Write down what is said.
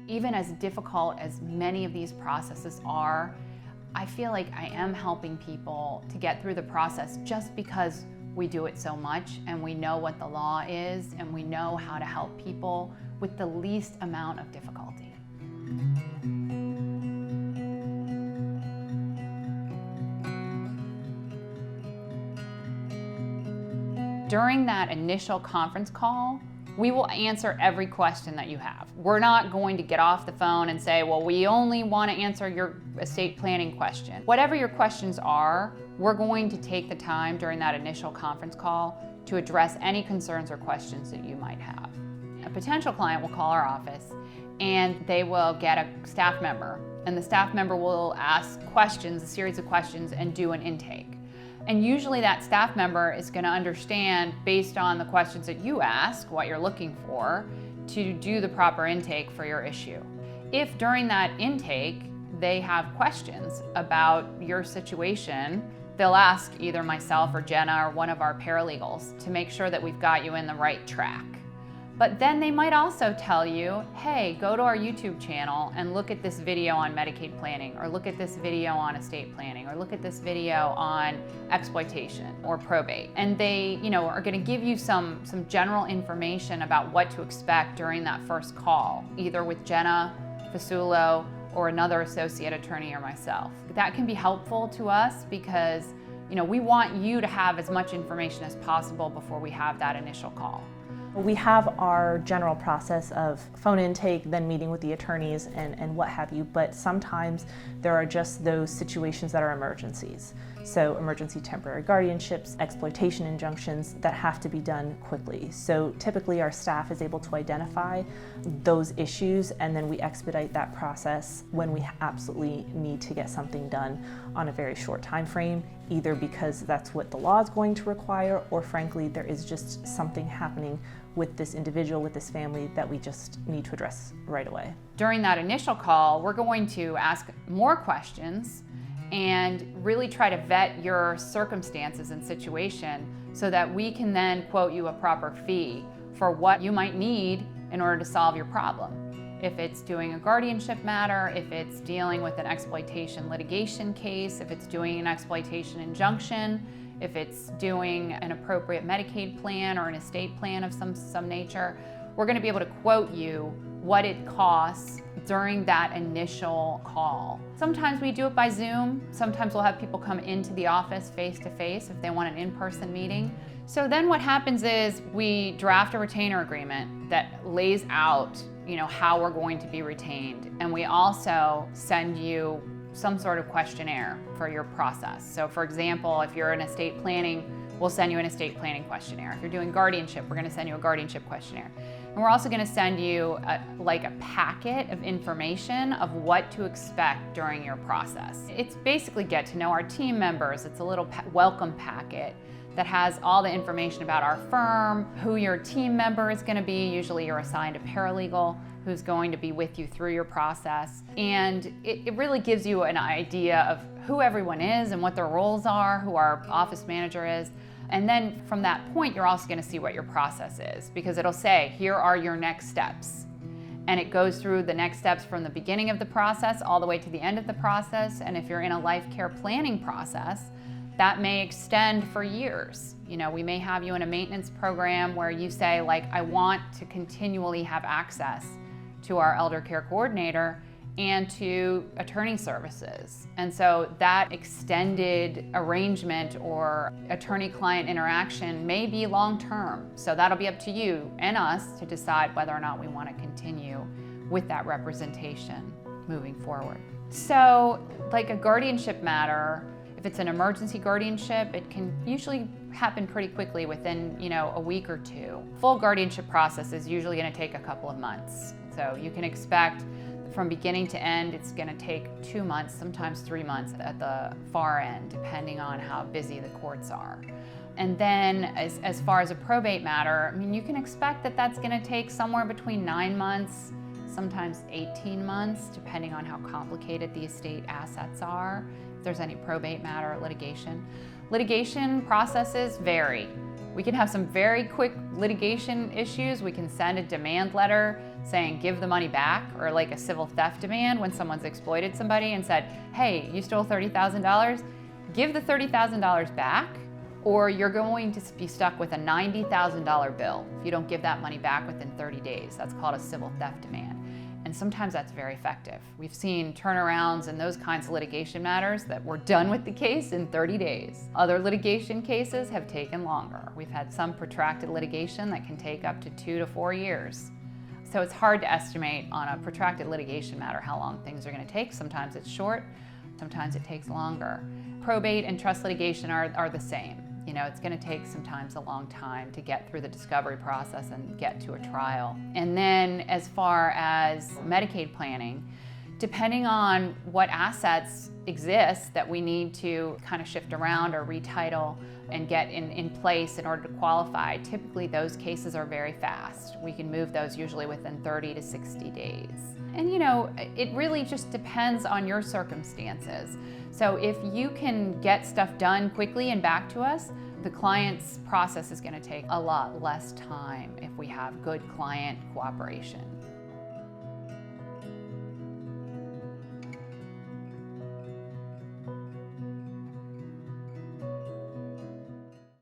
even as difficult as many of these processes are, I feel like I am helping people to get through the process just because we do it so much and we know what the law is and we know how to help people with the least amount of difficulty. During that initial conference call, we will answer every question that you have. We're not going to get off the phone and say, well, we only want to answer your estate planning question. Whatever your questions are, we're going to take the time during that initial conference call to address any concerns or questions that you might have. A potential client will call our office and they will get a staff member, and the staff member will ask questions, a series of questions, and do an intake. And usually that staff member is going to understand, based on the questions that you ask, what you're looking for, to do the proper intake for your issue. If during that intake they have questions about your situation, they'll ask either myself or Jenna or one of our paralegals to make sure that we've got you in the right track. But then they might also tell you, hey, go to our YouTube channel and look at this video on Medicaid planning, or look at this video on estate planning, or look at this video on exploitation or probate. And they, are going to give you some general information about what to expect during that first call, either with Jenna Fasulo or another associate attorney or myself. That can be helpful to us because, we want you to have as much information as possible before we have that initial call. We have our general process of phone intake, then meeting with the attorneys and what have you, but sometimes there are just those situations that are emergencies. So emergency temporary guardianships, exploitation injunctions that have to be done quickly. So typically our staff is able to identify those issues and then we expedite that process when we absolutely need to get something done on a very short time frame, either because that's what the law is going to require, or frankly there is just something happening with this individual, with this family, that we just need to address right away. During that initial call, we're going to ask more questions and really try to vet your circumstances and situation so that we can then quote you a proper fee for what you might need in order to solve your problem. If it's doing a guardianship matter, if it's dealing with an exploitation litigation case, if it's doing an exploitation injunction, if it's doing an appropriate Medicaid plan or an estate plan of some nature, we're going to be able to quote you what it costs during that initial call. Sometimes we do it by Zoom. Sometimes we'll have people come into the office face-to-face if they want an in-person meeting. So then what happens is we draft a retainer agreement that lays out, how we're going to be retained. And we also send you some sort of questionnaire for your process. So for example, if you're in estate planning, we'll send you an estate planning questionnaire. If you're doing guardianship, we're going to send you a guardianship questionnaire. And we're also going to send you a packet of information of what to expect during your process. It's basically get to know our team members. It's a little welcome packet that has all the information about our firm, who your team member is going to be. Usually you're assigned a paralegal who's going to be with you through your process. And it really gives you an idea of who everyone is and what their roles are, who our office manager is. And then from that point, you're also going to see what your process is, because it'll say, here are your next steps. And it goes through the next steps from the beginning of the process all the way to the end of the process. And if you're in a life care planning process, that may extend for years. We may have you in a maintenance program where you say, I want to continually have access to our elder care coordinator and to attorney services. And so that extended arrangement or attorney-client interaction may be long-term. So that'll be up to you and us to decide whether or not we want to continue with that representation moving forward. So like a guardianship matter, if it's an emergency guardianship, it can usually happen pretty quickly within, a week or two. Full guardianship process is usually going to take a couple of months. So you can expect from beginning to end, it's going to take 2 months, sometimes 3 months at the far end, depending on how busy the courts are. And then as far as a probate matter, you can expect that that's going to take somewhere between 9 months, sometimes 18 months, depending on how complicated the estate assets are, if there's any probate matter or litigation. Litigation processes vary. We can have some very quick litigation issues. We can send a demand letter saying give the money back, or like a civil theft demand when someone's exploited somebody and said, hey, you stole $30,000, give the $30,000 back, or you're going to be stuck with a $90,000 bill if you don't give that money back within 30 days. That's called a civil theft demand. And sometimes that's very effective. We've seen turnarounds in those kinds of litigation matters that we're done with the case in 30 days. Other litigation cases have taken longer. We've had some protracted litigation that can take up to 2 to 4 years. So it's hard to estimate on a protracted litigation matter how long things are going to take. Sometimes it's short, sometimes it takes longer. Probate and trust litigation are the same. You know, it's going to take sometimes a long time to get through the discovery process and get to a trial. And then as far as Medicaid planning, depending on what assets exist that we need to kind of shift around or retitle and get in place in order to qualify, typically those cases are very fast. We can move those usually within 30 to 60 days. And you know, it really just depends on your circumstances. So if you can get stuff done quickly and back to us, the client's process is going to take a lot less time if we have good client cooperation.